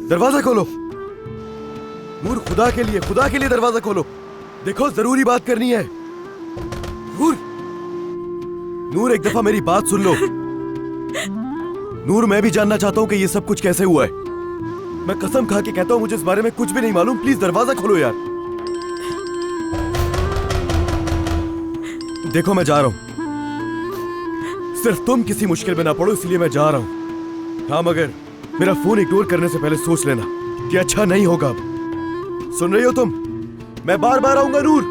दरवाजा खोलो नूर, खुदा के लिए दरवाजा खोलो। देखो जरूरी बात करनी है। नूर, नूर एक दफा मेरी बात सुन लो। नूर मैं भी जानना चाहता हूँ कि ये सब कुछ कैसे हुआ है। मैं कसम खा के कहता हूँ मुझे इस बारे में कुछ भी नहीं मालूम। प्लीज दरवाजा खोलो यार। देखो मैं जा रहा हूँ, सिर्फ तुम किसी मुश्किल में ना पड़ो इसलिए मैं जा रहा हूँ। हाँ मगर मेरा फोन इग्नोर करने से पहले सोच लेना कि अच्छा नहीं होगा। अब सुन रही हो तुम? मैं बार बार आऊंगा नूर।